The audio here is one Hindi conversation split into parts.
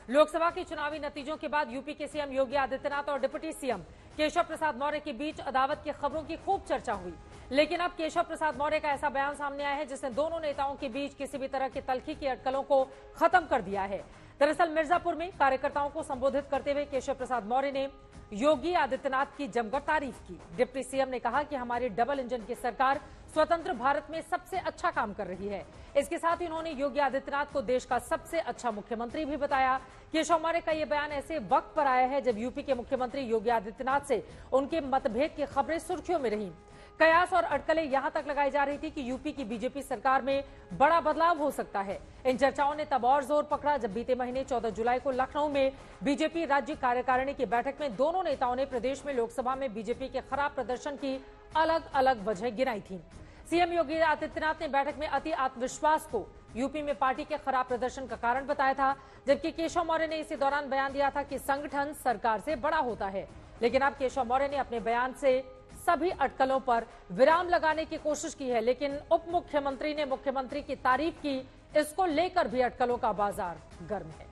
लोकसभा के चुनावी नतीजों के बाद यूपी के सीएम योगी आदित्यनाथ और डिप्टी सीएम केशव प्रसाद मौर्य के बीच अदावत की खबरों की खूब चर्चा हुई। लेकिन अब केशव प्रसाद मौर्य का ऐसा बयान सामने आया है जिसने दोनों नेताओं के बीच किसी भी तरह की तल्खी की अटकलों को खत्म कर दिया है। दरअसल मिर्जापुर में कार्यकर्ताओं को संबोधित करते हुए केशव प्रसाद मौर्य ने योगी आदित्यनाथ की जमकर तारीफ की। डिप्टी सीएम ने कहा कि हमारी डबल इंजन की सरकार स्वतंत्र भारत में सबसे अच्छा काम कर रही है। इसके साथ ही उन्होंने योगी आदित्यनाथ को देश का सबसे अच्छा मुख्यमंत्री भी बताया। केशव मौर्य का यह बयान ऐसे वक्त पर आया है जब यूपी के मुख्यमंत्री योगी आदित्यनाथ से उनके मतभेद की खबरें सुर्खियों में रहीं। कयास और अटकलें यहां तक लगाई जा रही थी कि यूपी की बीजेपी सरकार में बड़ा बदलाव हो सकता है। इन चर्चाओं ने तब और जोर पकड़ा जब बीते महीने 14 जुलाई को लखनऊ में बीजेपी राज्य कार्यकारिणी की बैठक में दोनों नेताओं ने प्रदेश में लोकसभा में बीजेपी के खराब प्रदर्शन की अलग अलग वजह गिनाई थी। सीएम योगी आदित्यनाथ ने बैठक में अति आत्मविश्वास को यूपी में पार्टी के खराब प्रदर्शन का कारण बताया था, जबकि केशव मौर्य ने इसी दौरान बयान दिया था कि संगठन सरकार से बड़ा होता है। लेकिन अब केशव मौर्य ने अपने बयान से सभी अटकलों पर विराम लगाने की कोशिश की है, लेकिन उप मुख्यमंत्री ने मुख्यमंत्री की तारीफ की। इसको लेकर भी अटकलों का बाजार गर्म है।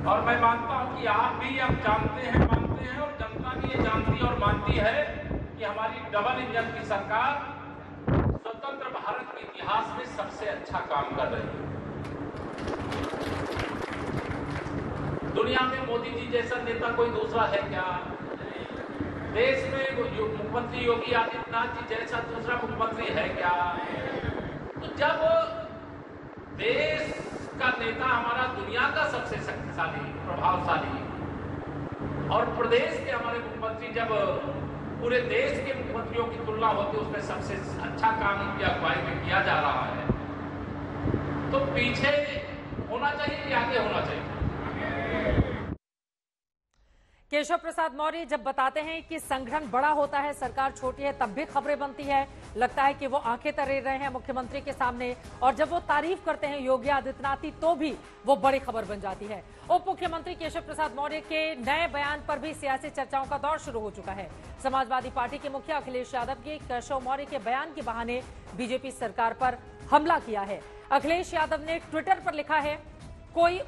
और मैं मानता हूं कि आप भी अब जानते हैं, मानते हैं और जनता भी ये जानती और मानती है कि हमारी डबल इंजन की सरकार स्वतंत्र भारत के इतिहास में सबसे अच्छा काम कर रही है। दुनिया में मोदी जी जैसा नेता कोई दूसरा है क्या? देश में मुख्यमंत्री योगी आदित्यनाथ जी जैसा दूसरा मुख्यमंत्री है क्या? तो जब देश का नेता हमारा दुनिया का सबसे शक्तिशाली, प्रभावशाली और प्रदेश के हमारे मुख्यमंत्री जब पूरे देश के मुख्यमंत्रियों की तुलना होती है उसमें सबसे अच्छा काम उनकी अगुवाई में किया जा रहा है, तो पीछे होना चाहिए कि आगे होना चाहिए? केशव प्रसाद मौर्य जब बताते हैं कि संगठन बड़ा होता है, सरकार छोटी है, तब भी खबरें बनती है। लगता है कि वो आंखें तरे रहे हैं मुख्यमंत्री के सामने, और जब वो तारीफ करते हैं योगी आदित्यनाथ की तो भी वो बड़ी खबर बन जाती है। उप मुख्यमंत्री केशव प्रसाद मौर्य के नए बयान पर भी सियासी चर्चाओं का दौर शुरू हो चुका है। समाजवादी पार्टी के मुखिया अखिलेश यादव के केशव मौर्य के बयान के बहाने बीजेपी सरकार पर हमला किया है। अखिलेश यादव ने ट्विटर पर लिखा है, कोई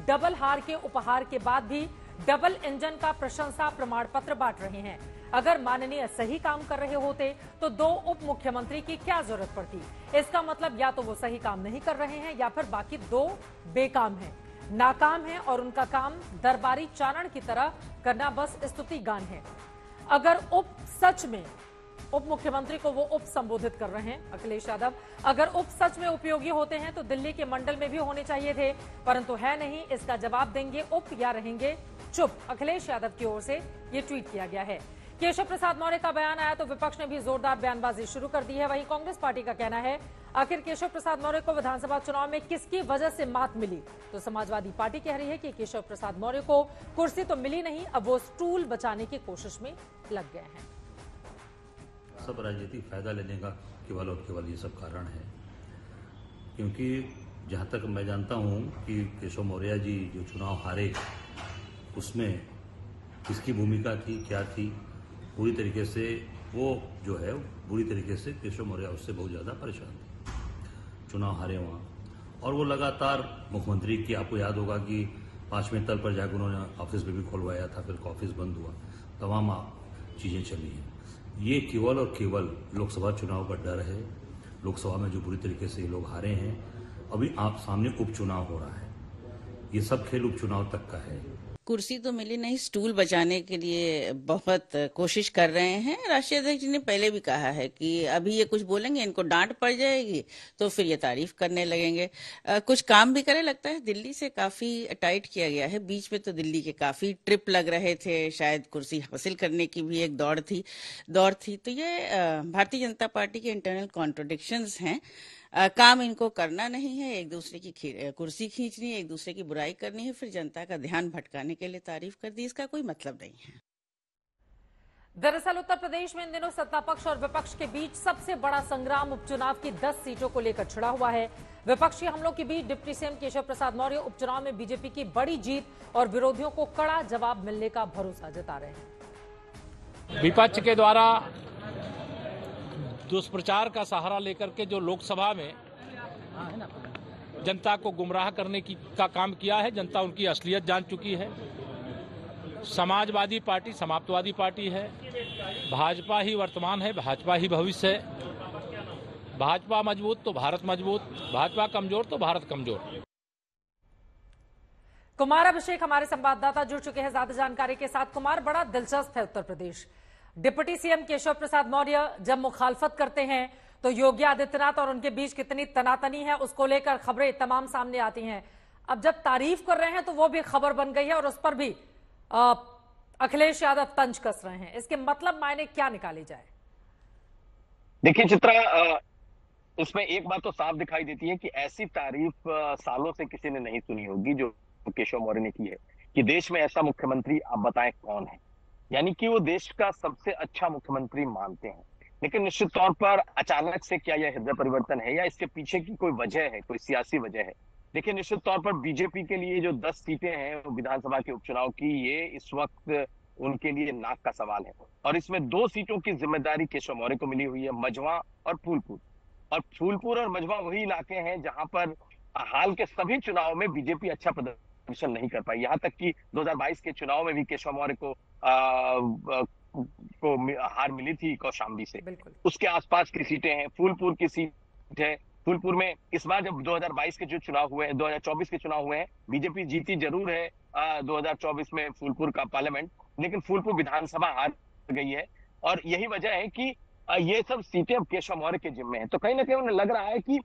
डबल हार के उपहार के बाद भी डबल इंजन का प्रशंसा प्रमाण पत्र बांट रहे हैं। अगर माननीय सही काम कर रहे होते तो दो उप मुख्यमंत्री की क्या जरूरत पड़ती? इसका मतलब या तो वो सही काम नहीं कर रहे हैं या फिर बाकी दो बेकाम हैं, नाकाम हैं और उनका काम दरबारी चारण की तरह करना बस स्तुति गान है। अगर सच में उप मुख्यमंत्री को वो उप संबोधित कर रहे हैं अखिलेश यादव, अगर उप सच में उपयोगी होते हैं तो दिल्ली के मंडल में भी होने चाहिए थे, परंतु है नहीं। इसका जवाब देंगे उप या रहेंगे चुप? अखिलेश यादव की ओर से ये ट्वीट किया गया है। केशव प्रसाद मौर्य का बयान आया तो विपक्ष ने भी जोरदार बयानबाजी शुरू कर दी है। वहीं कांग्रेस पार्टी का कहना है, आखिर केशव प्रसाद मौर्य को विधानसभा चुनाव में किसकी वजह से मात मिली? तो समाजवादी पार्टी कह रही है कि केशव प्रसाद मौर्य को कुर्सी तो मिली नहीं, अब वो स्टूल बचाने की कोशिश में लग गए हैं। सब राजनीतिक फायदा लेने का केवल और केवल ये सब कारण है, क्योंकि जहाँ तक मैं जानता हूँ कि केशव मौर्य जी जो चुनाव हारे उसमें किसकी भूमिका थी, क्या थी, पूरी तरीके से वो जो है बुरी तरीके से केशव मौर्य उससे बहुत ज़्यादा परेशान थे। चुनाव हारे वहाँ, और वो लगातार मुख्यमंत्री की, आपको याद होगा कि 5वें तल पर जाकर उन्होंने ऑफिस भी खुलवाया था, फिर ऑफिस बंद हुआ, तमाम चीज़ें चली हैं। ये केवल और केवल लोकसभा चुनाव का डर है। लोकसभा में जो बुरी तरीके से ये लोग हारे हैं, अभी आप सामने उपचुनाव हो रहा है, ये सब खेल उपचुनाव तक का है। कुर्सी तो मिली नहीं, स्टूल बचाने के लिए बहुत कोशिश कर रहे हैं। राष्ट्रीय अध्यक्ष जी ने पहले भी कहा है कि अभी ये कुछ बोलेंगे, इनको डांट पड़ जाएगी तो फिर ये तारीफ करने लगेंगे। कुछ काम भी करे, लगता है दिल्ली से काफी टाइट किया गया है। बीच में तो दिल्ली के काफी ट्रिप लग रहे थे, शायद कुर्सी हासिल करने की भी एक दौड़ थी। तो ये भारतीय जनता पार्टी के इंटरनल कॉन्ट्रोडिक्शंस हैं। काम इनको करना नहीं है, एक दूसरे की कुर्सी खींचनी है, एक दूसरे की बुराई करनी है, फिर जनता का ध्यान भटकाने के लिए तारीफ कर दी। इसका कोई मतलब नहीं है। दरअसल उत्तर प्रदेश में इन दिनों सत्ता पक्ष और विपक्ष के बीच सबसे बड़ा संग्राम उपचुनाव की 10 सीटों को लेकर छिड़ा हुआ है। विपक्षी हमलों के बीच डिप्टी सीएम केशव प्रसाद मौर्य उपचुनाव में बीजेपी की बड़ी जीत और विरोधियों को कड़ा जवाब मिलने का भरोसा जता रहे हैं। विपक्ष के द्वारा दुष्प्रचार का सहारा लेकर के जो लोकसभा में जनता को गुमराह करने का काम किया है। जनता उनकी असलियत जान चुकी है। समाजवादी पार्टी समाप्तवादी पार्टी है। भाजपा ही वर्तमान है, भाजपा ही भविष्य है। भाजपा मजबूत तो भारत मजबूत, भाजपा कमजोर तो भारत कमजोर। कुमार अभिषेक हमारे संवाददाता जुड़ चुके हैं ज्यादा जानकारी के साथ। कुमार, बड़ा दिलचस्प है उत्तर प्रदेश। डिप्टी सीएम केशव प्रसाद मौर्य जब मुखालफत करते हैं तो योगी आदित्यनाथ और उनके बीच कितनी तनातनी है उसको लेकर खबरें तमाम सामने आती हैं। अब जब तारीफ कर रहे हैं तो वो भी खबर बन गई है और उस पर भी अखिलेश यादव तंज कस रहे हैं। इसके मतलब मायने क्या निकाले जाए? देखिए चित्रा, इसमें एक बात तो साफ दिखाई देती है कि ऐसी तारीफ सालों से किसी ने नहीं सुनी होगी जो केशव मौर्य ने की है कि देश में ऐसा मुख्यमंत्री आप बताएं कौन है। यानी कि वो देश का सबसे अच्छा मुख्यमंत्री मानते हैं। लेकिन निश्चित तौर पर अचानक से क्या यह हृदय परिवर्तन है या इसके पीछे की कोई वजह है, कोई सियासी वजह है? देखिए निश्चित तौर पर बीजेपी के लिए जो 10 सीटें हैं विधानसभा के उपचुनाव की, ये इस वक्त उनके लिए नाक का सवाल है। और इसमें 2 सीटों की जिम्मेदारी केशव मौर्य को मिली हुई है, मझवा और फूलपुर। और फूलपुर और मझवा वही इलाके हैं जहां पर हाल के सभी चुनाव में बीजेपी अच्छा प्रदर्शन नहीं कर पाई। यहां तक कि 2022 के चुनाव में भी केशव मौर्य को हार मिली थी कौशाम्बी से। उसके आसपास की सीटें हैं। फूलपुर की सीट है। फूलपुर में इस बार जब 2022 के जो चुनाव हुए हैं, 2024 के चुनाव हुए हैं, बीजेपी जीती जरूर है 2024 में फूलपुर का पार्लियामेंट, लेकिन फूलपुर विधानसभा हार गई है। और यही वजह है कि ये सब सीटें अब केशव मौर्य के जिम्मे हैं। तो कहीं ना कहीं उन्हें लग रहा है कि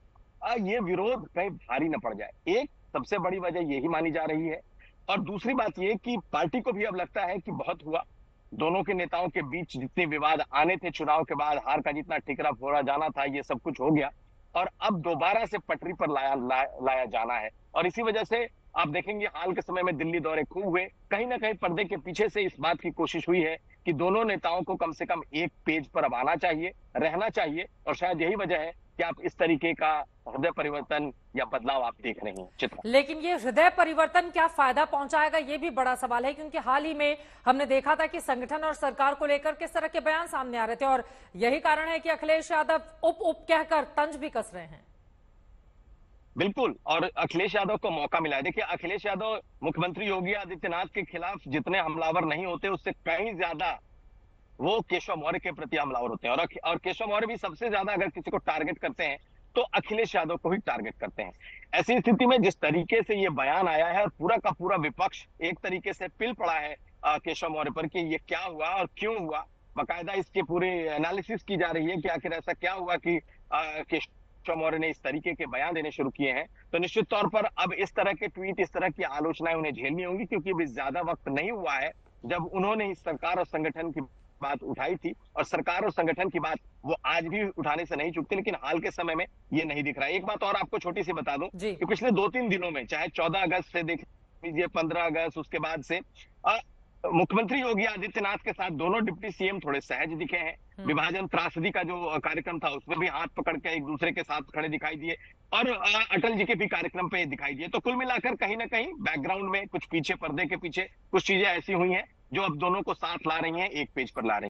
ये विरोध कहीं भारी न पड़ जाए। एक सबसे बड़ी वजह यही मानी जा रही है। और दूसरी बात ये कि पार्टी को भी अब लगता है कि बहुत हुआ। दोनों के नेताओं के बीच जितने विवाद आने थे चुनाव के बाद, हार का जितना ठिकरा फोड़ा जाना था, ये सब कुछ हो गया और अब दोबारा से पटरी पर लाया जाना है। और इसी वजह से आप देखेंगे हाल के समय में दिल्ली दौरे खूब हुए। कहीं ना कहीं पर्दे के पीछे से इस बात की कोशिश हुई है कि दोनों नेताओं को कम से कम एक पेज पर अब आना चाहिए, रहना चाहिए। और शायद यही वजह है कि आप इस तरीके का हृदय परिवर्तन या बदलाव आप देख रहे हैं चित्रा। लेकिन ये हृदय परिवर्तन क्या फायदा पहुंचाएगा, ये भी बड़ा सवाल है, क्योंकि हाल ही में हमने देखा था कि संगठन और सरकार को लेकर किस तरह के बयान सामने आ रहे थे और यही कारण है कि अखिलेश यादव उप कहकर तंज भी कस रहे हैं। बिल्कुल, और अखिलेश यादव को मौका मिला है। देखिए अखिलेश यादव मुख्यमंत्री योगी आदित्यनाथ के खिलाफ जितने हमलावर नहीं होते उससे कहीं ज्यादा वो केशव मौर्य के प्रति हमलावर होते हैं। और केशव मौर्य भी सबसे ज्यादा अगर किसी को टारगेट करते हैं तो अखिलेश यादव को ही टारगेट करते हैं। ऐसी स्थिति में जिस तरीके से ये बयान आया है और पूरा का पूरा विपक्ष एक तरीके से पिल पड़ा है केशव मौर्य पर कि ये क्या हुआ और क्यों हुआ, बाकायदा इसके पूरे एनालिसिस की जा रही है कि आखिर ऐसा क्या हुआ कि केशव मौर्य ने इस तरीके के बयान देने शुरू किए हैं। तो निश्चित तौर पर अब इस तरह के ट्वीट, इस तरह की आलोचनाएं उन्हें झेलनी होंगी, क्योंकि अभी ज्यादा वक्त नहीं हुआ है जब उन्होंने इस सरकार और संगठन की बात उठाई थी। और सरकार और संगठन की बात वो आज भी उठाने से नहीं चूकते, लेकिन हाल के समय में ये नहीं दिख रहा है। एक बात और आपको छोटी सी बता दूं कि पिछले 2-3 दिनों में, चाहे 14 अगस्त से देख लीजिए, 15 अगस्त, उसके बाद से मुख्यमंत्री योगी आदित्यनाथ के साथ दोनों डिप्टी सीएम थोड़े सहज दिखे हैं। विभाजन त्रासदी का जो कार्यक्रम था उसमें भी हाथ पकड़ के एक दूसरे के साथ खड़े दिखाई दिए और अटल जी के भी कार्यक्रम पे दिखाई दिए। तो कुल मिलाकर कहीं ना कहीं बैकग्राउंड में कुछ पीछे, पर्दे के पीछे कुछ चीजें ऐसी हुई हैं जो अब दोनों को साथ ला रही हैं, एक पेज पर ला रही हैं।